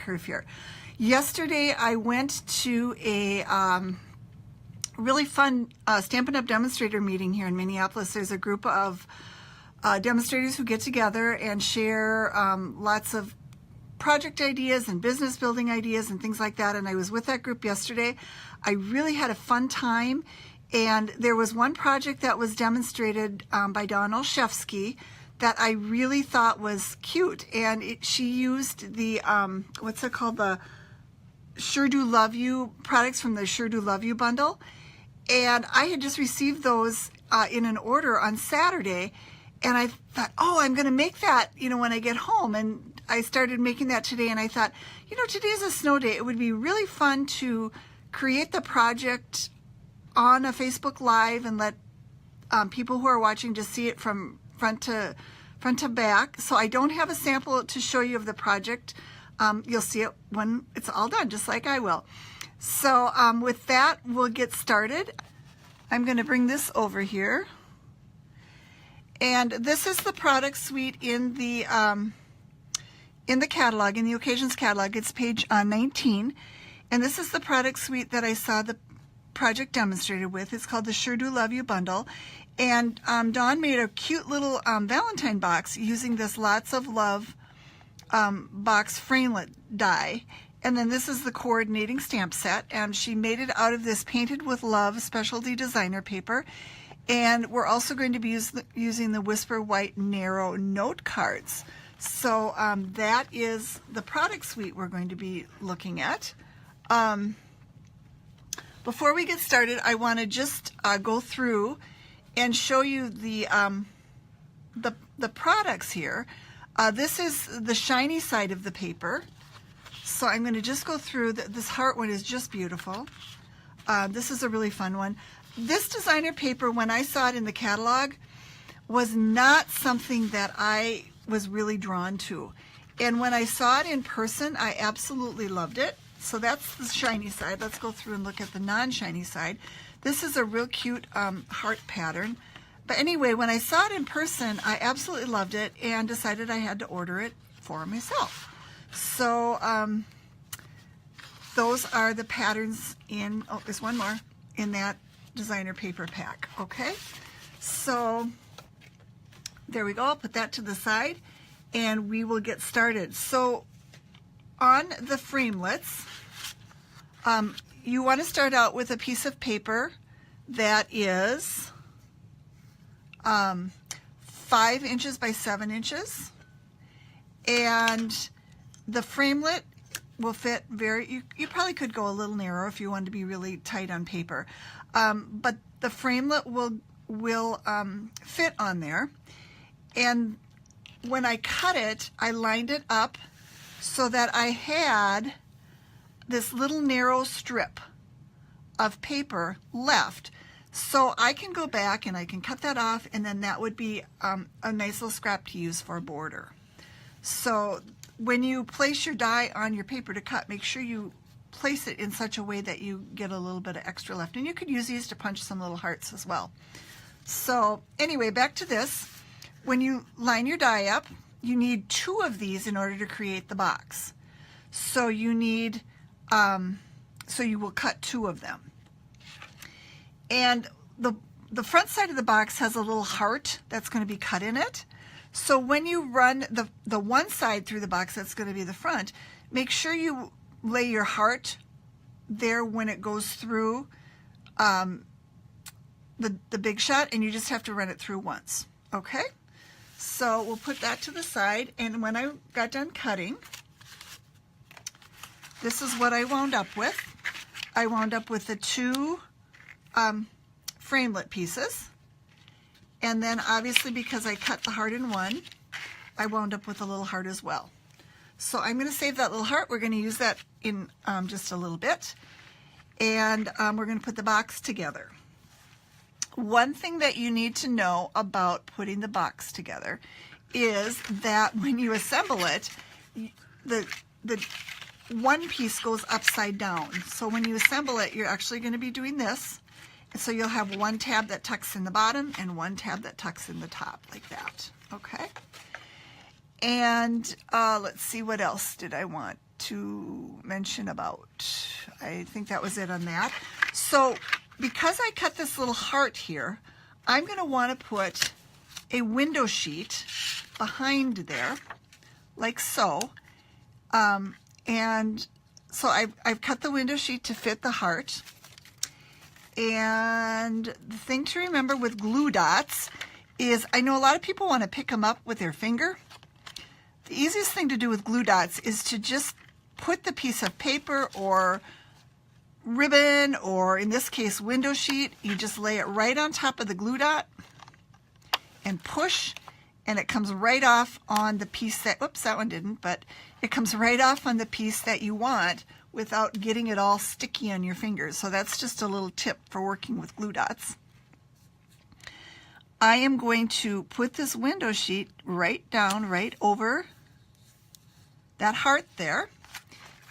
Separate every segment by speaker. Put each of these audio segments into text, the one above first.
Speaker 1: turf here. Yesterday I went to a really fun Stampin' Up! Demonstrator meeting here in Minneapolis. There's a group of demonstrators who get together and share lots of project ideas and business building ideas and things like that, and I was with that group yesterday. I really had a fun time, and there was one project that was demonstrated by Dawn Olszewski that I really thought was cute, and she used the what's it called, the Sure Do Love You products from the Sure Do Love You bundle, and I had just received those in an order on Saturday, and I thought, oh, I'm going to make that, when I get home. And I started making that today, and I thought, today's a snow day. It would be really fun to create the project on a Facebook Live and let people who are watching just see it from front to back. So I don't have a sample to show you of the project. You'll see it when it's all done, just like I will. So with that, we'll get started. I'm going to bring this over here. And this is the product suite in the catalog, in the Occasions catalog. It's page 19. And this is the product suite that I saw the project demonstrated with. It's called the Sure Do Love You bundle. And Dawn made a cute little Valentine box using this Lots of Love box framelit die. And then this is the coordinating stamp set. And she made it out of this Painted with Love specialty designer paper. And we're also going to be using the Whisper White Narrow note cards. So that is the product suite we're going to be looking at. Before we get started, I want to just go through and show you the products here. This is the shiny side of the paper. So I'm going to just go through. This heart one is just beautiful. This is a really fun one. This designer paper, when I saw it in the catalog, was not something that I was really drawn to. And when I saw it in person, I absolutely loved it. So that's the shiny side. Let's go through and look at the non-shiny side. This is a real cute heart pattern. But anyway, when I saw it in person, I absolutely loved it and decided I had to order it for myself. So those are the patterns in, oh, there's one more in that designer paper pack. Okay, so there we go. I'll put that to the side and we will get started. So on the framelits, you want to start out with a piece of paper that is 5 inches by 7 inches, and the framelit will fit you probably could go a little narrower if you wanted to be really tight on paper, but the framelit will fit on there. And when I cut it, I lined it up so that I had this little narrow strip of paper left. So I can go back and I can cut that off, and then that would be a nice little scrap to use for a border. So when you place your die on your paper to cut, make sure you place it in such a way that you get a little bit of extra left. And you could use these to punch some little hearts as well. So anyway, back to this. When you line your die up, you need 2 of these in order to create the box. So you need, so you will cut 2 of them. And the front side of the box has a little heart that's going to be cut in it. So when you run the one side through the box, that's going to be the front, make sure you lay your heart there when it goes through the Big Shot, and you just have to run it through once. Okay? So we'll put that to the side, and when I got done cutting, this is what I wound up with. I wound up with the 2 framelit pieces, and then obviously because I cut the heart in one, I wound up with a little heart as well. So I'm going to save that little heart. We're going to use that in just a little bit, and we're going to put the box together. One thing that you need to know about putting the box together is that when you assemble it, the one piece goes upside down. So when you assemble it, you're actually going to be doing this. So you'll have one tab that tucks in the bottom and one tab that tucks in the top, like that. Okay? And let's see, what else did I want to mention about? I think that was it on that. So because I cut this little heart here, I'm going to want to put a window sheet behind there, like so. And so I've cut the window sheet to fit the heart. And the thing to remember with glue dots is, I know a lot of people want to pick them up with their finger. The easiest thing to do with glue dots is to just put the piece of paper or ribbon, or in this case window sheet, you just lay it right on top of the glue dot and push, and it comes right off on the piece that, whoops, that one didn't, but it comes right off on the piece that you want without getting it all sticky on your fingers. So that's just a little tip for working with glue dots. I am going to put this window sheet right down, right over that heart there.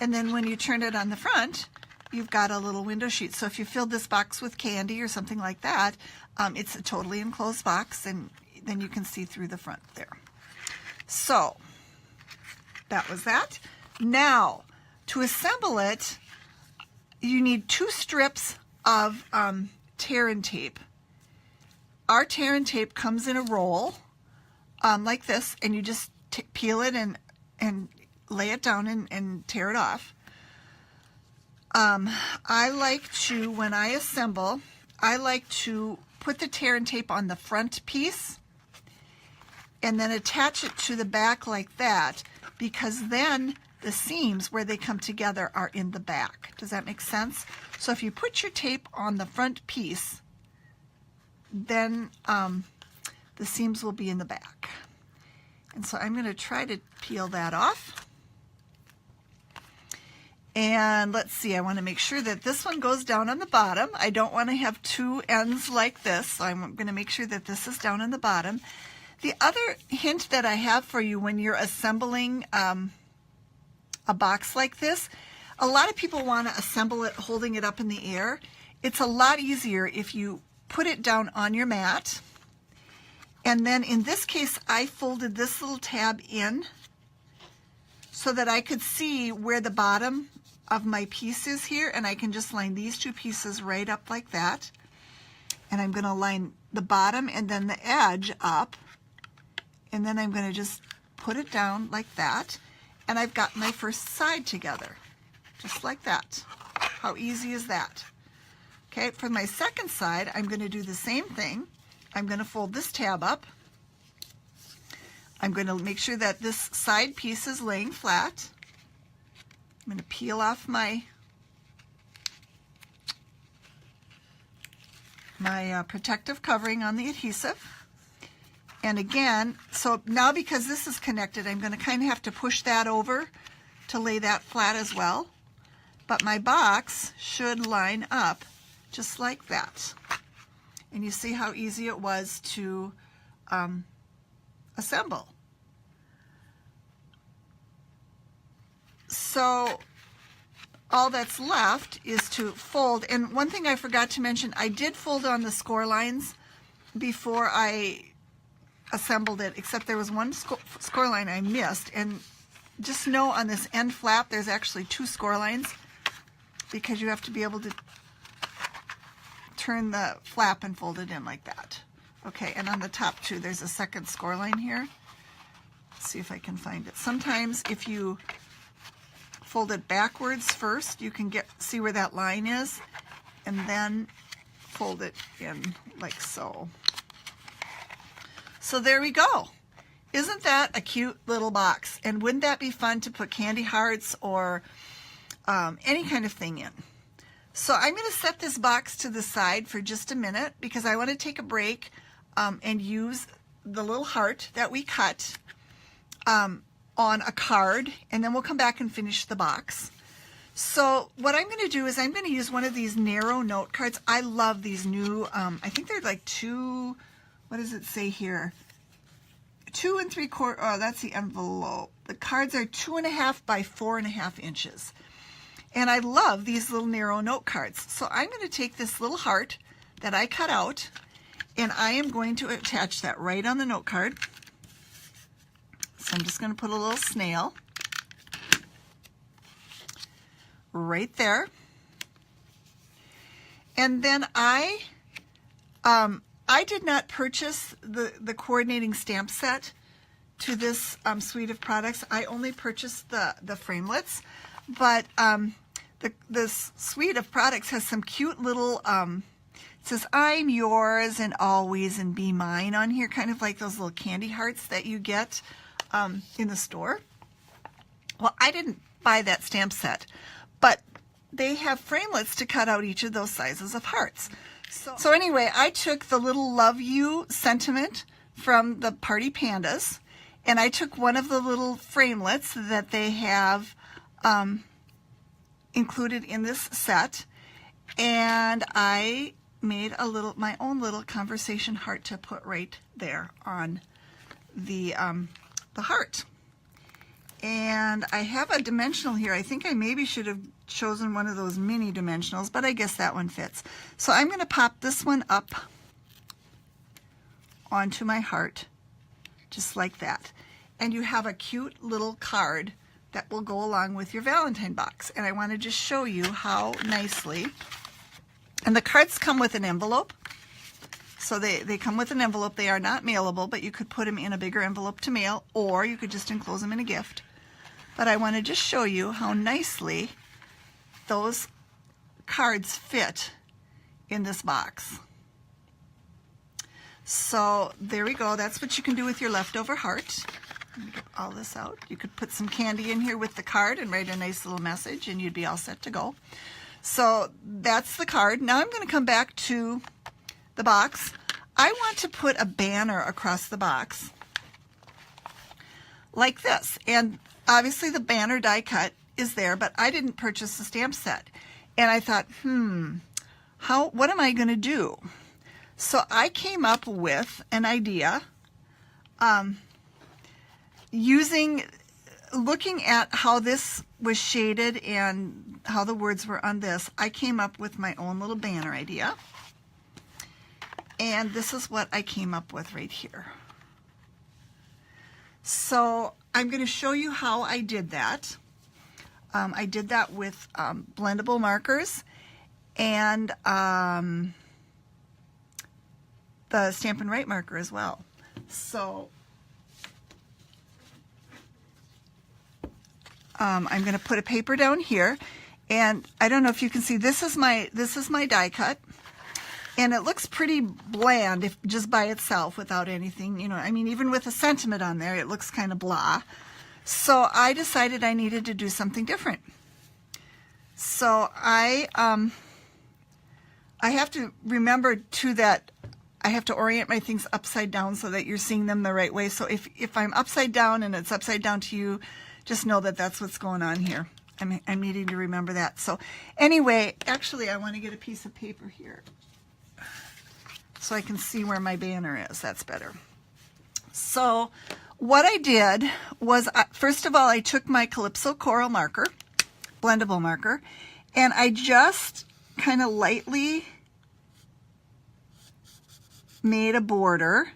Speaker 1: And then when you turn it on the front, you've got a little window sheet. So if you filled this box with candy or something like that, it's a totally enclosed box, and then you can see through the front there. So that was that. Now, to assemble it, you need 2 strips of tear and tape. Our tear and tape comes in a roll like this, and you just peel it and lay it down and tear it off. I like to, when I assemble, I like to put the tear and tape on the front piece and then attach it to the back like that, because then the seams where they come together are in the back. Does that make sense? So if you put your tape on the front piece, then the seams will be in the back. And so I'm going to try to peel that off. And let's see, I want to make sure that this one goes down on the bottom. I don't want to have 2 ends like this, so I'm going to make sure that this is down on the bottom. The other hint that I have for you when you're assembling a box like this, a lot of people want to assemble it holding it up in the air. It's a lot easier if you put it down on your mat. And then in this case, I folded this little tab in so that I could see where the bottom of my piece is here, and I can just line these 2 pieces right up like that. And I'm going to line the bottom and then the edge up, and then I'm going to just put it down like that, and I've got my first side together, just like that. How easy is that? Okay, for my second side, I'm going to do the same thing. I'm going to fold this tab up. I'm going to make sure that this side piece is laying flat. I'm going to peel off my protective covering on the adhesive. And again, so now because this is connected, I'm going to kind of have to push that over to lay that flat as well. But my box should line up just like that. And you see how easy it was to assemble. So all that's left is to fold. And one thing I forgot to mention, I did fold on the score lines before I assembled it, except there was one score line I missed. And just know on this end flap, there's actually 2 score lines, because you have to be able to turn the flap and fold it in like that. Okay, and on the top too, there's a second score line here. Let's see if I can find it. Sometimes if you fold it backwards first, you can see where that line is, and then fold it in like so. So there we go. Isn't that a cute little box? And wouldn't that be fun to put candy hearts or any kind of thing in? So I'm going to set this box to the side for just a minute, because I want to take a break and use the little heart that we cut on a card, and then we'll come back and finish the box. So what I'm going to do is I'm going to use one of these narrow note cards. I love these new, I think they're like 2, what does it say here? 2 3/4, oh, that's the envelope. The cards are 2.5 by 4.5 inches. And I love these little narrow note cards. So I'm going to take this little heart that I cut out, and I am going to attach that right on the note card. So I'm just going to put a little snail right there. And then I did not purchase the coordinating stamp set to this suite of products. I only purchased the framelets, but this suite of products has some cute little, it says I'm yours and always and be mine on here, kind of like those little candy hearts that you get in the store. Well, I didn't buy that stamp set, but they have framelets to cut out each of those sizes of hearts. So anyway, I took the little love you sentiment from the Party Pandas, and I took one of the little framelets that they have included in this set, and I made my own little conversation heart to put right there on the heart. And I have a dimensional here. I think I maybe should have chosen one of those mini dimensionals, but I guess that one fits. So I'm going to pop this one up onto my heart, just like that. And you have a cute little card that will go along with your Valentine box. And I want to just show you how nicely, and the cards come with an envelope. So they come with an envelope. They are not mailable, but you could put them in a bigger envelope to mail, or you could just enclose them in a gift. But I want to just show you how nicely those cards fit in this box. So there we go. That's what you can do with your leftover heart. Let me get all this out. You could put some candy in here with the card and write a nice little message, and you'd be all set to go. So that's the card. Now I'm going to come back to the box. I want to put a banner across the box like this. And obviously the banner die cut is there, but I didn't purchase the stamp set. And I thought, what am I going to do? So I came up with an idea looking at how this was shaded and how the words were on this. I came up with my own little banner idea. And this is what I came up with right here. So I'm going to show you how I did that. I did that with blendable markers and the Stampin' Write marker as well. So I'm going to put a paper down here, and I don't know if you can see, this is my die cut. And it looks pretty bland if just by itself without anything, I mean, even with a sentiment on there, it looks kind of blah. So I decided I needed to do something different. So I have to remember too that I have to orient my things upside down so that you're seeing them the right way. So if I'm upside down and it's upside down to you, just know that that's what's going on here. I'm needing to remember that. So anyway, actually I want to get a piece of paper here so I can see where my banner is. That's better. So what I did was, first of all, I took my Calypso Coral marker, blendable marker, and I just kind of lightly made a border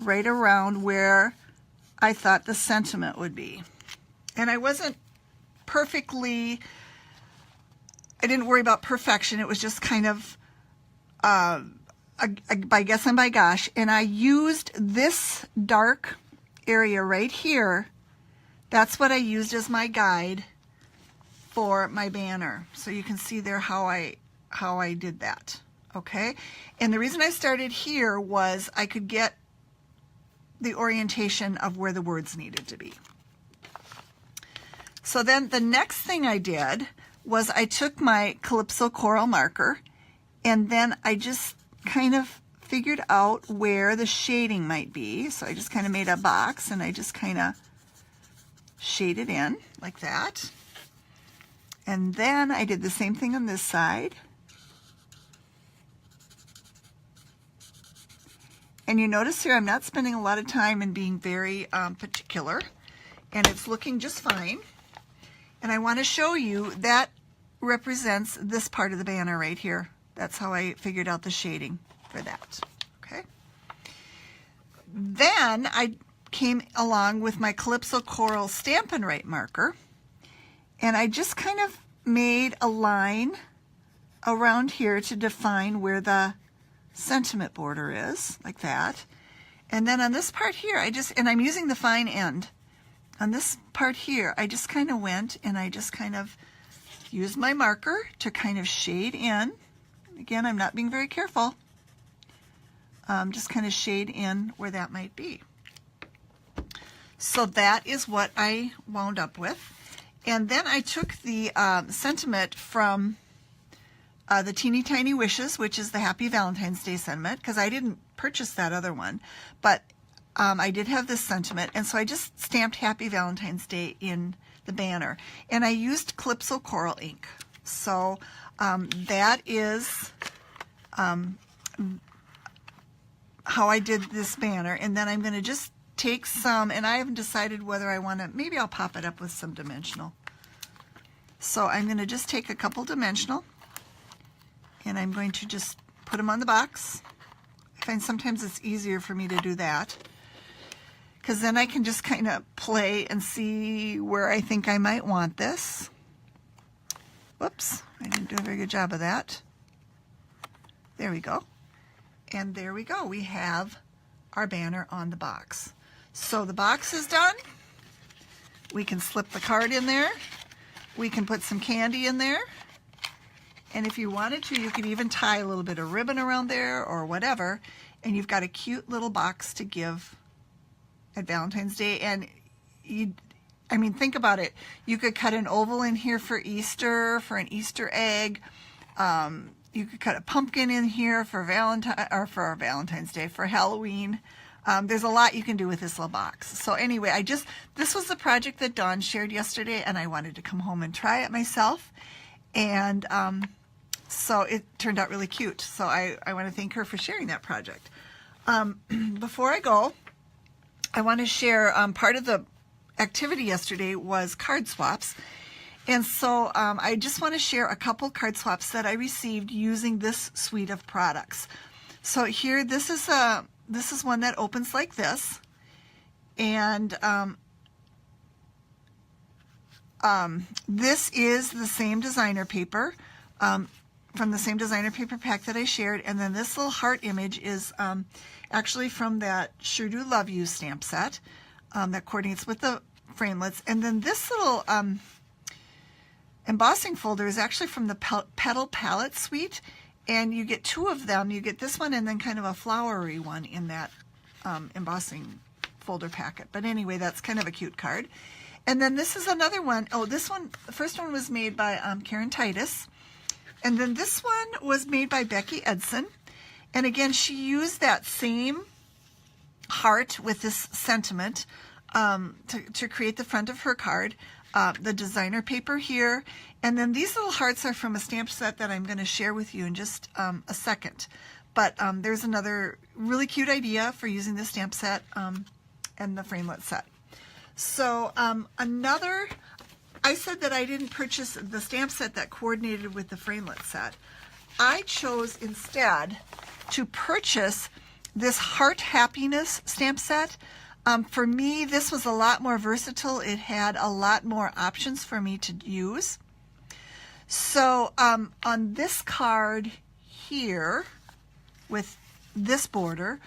Speaker 1: right around where I thought the sentiment would be. And I wasn't I didn't worry about perfection. It was just kind of by guess and by gosh, and I used this dark area right here. That's what I used as my guide for my banner. So you can see there how I did that. Okay, and the reason I started here was I could get the orientation of where the words needed to be. So then the next thing I did was I took my Calypso Coral marker, and then I just kind of figured out where the shading might be. So I just kind of made a box and I just kind of shaded in like that. And then I did the same thing on this side. And you notice here I'm not spending a lot of time in being very particular, and it's looking just fine. And I want to show you that represents this part of the banner right here. That's how I figured out the shading for that. Okay. Then came along with my Calypso Coral Stampin' Write marker, and I just kind of made a line around here to define where the sentiment border is, like that. And then on this part here, and I'm using the fine end. On this part here, I just kind of went and I just kind of used my marker to kind of shade in. Again, I'm not being very careful. Just kind of shade in where that might be. So that is what I wound up with. And then I took the sentiment from the Teeny Tiny Wishes, which is the Happy Valentine's Day sentiment, because I didn't purchase that other one, but I did have this sentiment, and so I just stamped Happy Valentine's Day in the banner, and I used Calypso Coral ink. So that is how I did this banner, and then I'm going to just take some, and I haven't decided whether I want to, maybe I'll pop it up with some dimensional. So I'm going to just take a couple dimensional, and I'm going to just put them on the box. I find sometimes it's easier for me to do that, because then I can just kind of play and see where I think I might want this. Whoops, I didn't do a very good job of that. There we go. And there we go. We have our banner on the box. So the box is done. We can slip the card in there. We can put some candy in there. And if you wanted to, you could even tie a little bit of ribbon around there or whatever. And you've got a cute little box to give at Valentine's Day. And I mean, think about it. You could cut an oval in here for Easter, for an Easter egg. You could cut a pumpkin in here for Valentine's Day, for Halloween. There's a lot you can do with this little box. So anyway, this was the project that Dawn shared yesterday, and I wanted to come home and try it myself. And so it turned out really cute. So I want to thank her for sharing that project. Before I go, I want to share part of the activity yesterday was card swaps. And so I just want to share a couple card swaps that I received using this suite of products. So here, this is one that opens like this, and this is the same designer paper from the same designer paper pack that I shared, and then this little heart image is actually from that Sure Do Love You stamp set that coordinates with the framelits, and then this little embossing folder is actually from the Petal Palette suite, and you get two of them. You get this one and then kind of a flowery one in that embossing folder packet. But anyway, that's kind of a cute card. And then this is another one. Oh, this one, the first one was made by Karen Titus. And then this one was made by Becky Edson. And again, she used that same heart with this sentiment to create the front of her card. The designer paper here, and then these little hearts are from a stamp set that I'm going to share with you in just a second. But there's another really cute idea for using the stamp set and the framelit set. So I said that I didn't purchase the stamp set that coordinated with the framelit set. I chose instead to purchase this Heart Happiness stamp set. For me, this was a lot more versatile. It had a lot more options for me to use. So on this card here with this border,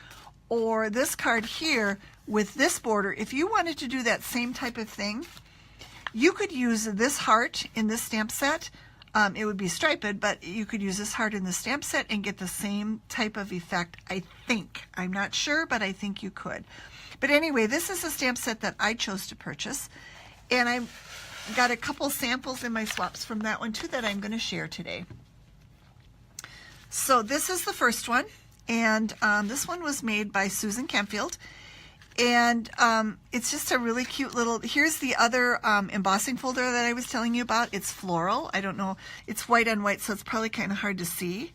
Speaker 1: or this card here with this border, if you wanted to do that same type of thing, you could use this heart in this stamp set. It would be striped, but you could use this heart in the stamp set and get the same type of effect, I think. I'm not sure, but I think you could. But anyway, this is a stamp set that I chose to purchase, and I got a couple samples in my swaps from that one too that I'm going to share today. So this is the first one, and this one was made by Susan Kempfield, and it's just a really cute little, here's the other embossing folder that I was telling you about. It's floral. I don't know, it's white on white, so it's probably kind of hard to see.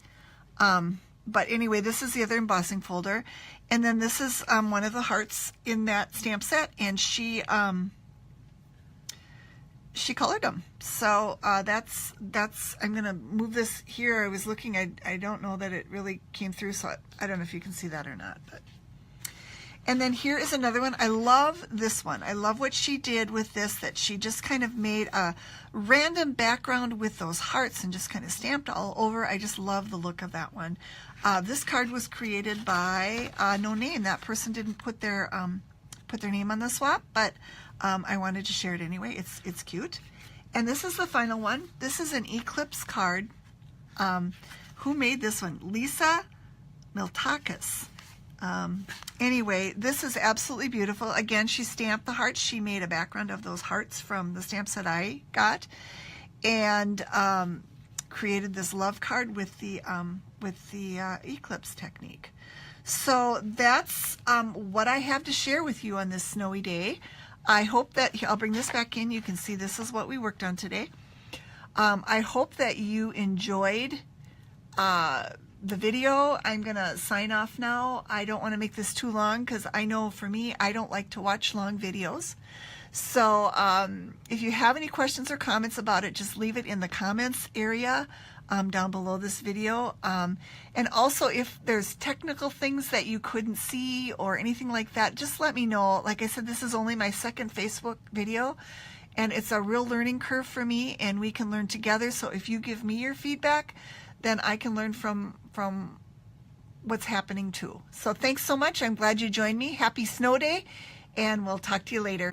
Speaker 1: But anyway, this is the other embossing folder. And then this is one of the hearts in that stamp set, and she colored them. So that's I'm going to move this here. I was looking, I don't know that it really came through, so I don't know if you can see that or not. But And then here is another one. I love this one. I love what she did with this, that she just kind of made a random background with those hearts and just kind of stamped all over. I just love the look of that one. This card was created by no name. That person didn't put their name on the swap, but I wanted to share it anyway. It's cute. And this is the final one. This is an Eclipse card. Who made this one? Lisa Miltakis. Anyway, this is absolutely beautiful. Again, she stamped the hearts. She made a background of those hearts from the stamps that I got, and created this love card with the Eclipse technique. So that's what I have to share with you on this snowy day. I hope that, I'll bring this back in. You can see this is what we worked on today. I hope that you enjoyed the video. I'm gonna sign off now. I don't want to make this too long because I know for me, I don't like to watch long videos. So if you have any questions or comments about it, just leave it in the comments area down below this video. And also, if there's technical things that you couldn't see or anything like that, just let me know. Like I said, this is only my second Facebook video, and it's a real learning curve for me, and we can learn together. So if you give me your feedback, then I can learn from what's happening too. So thanks so much. I'm glad you joined me. Happy snow day, and we'll talk to you later.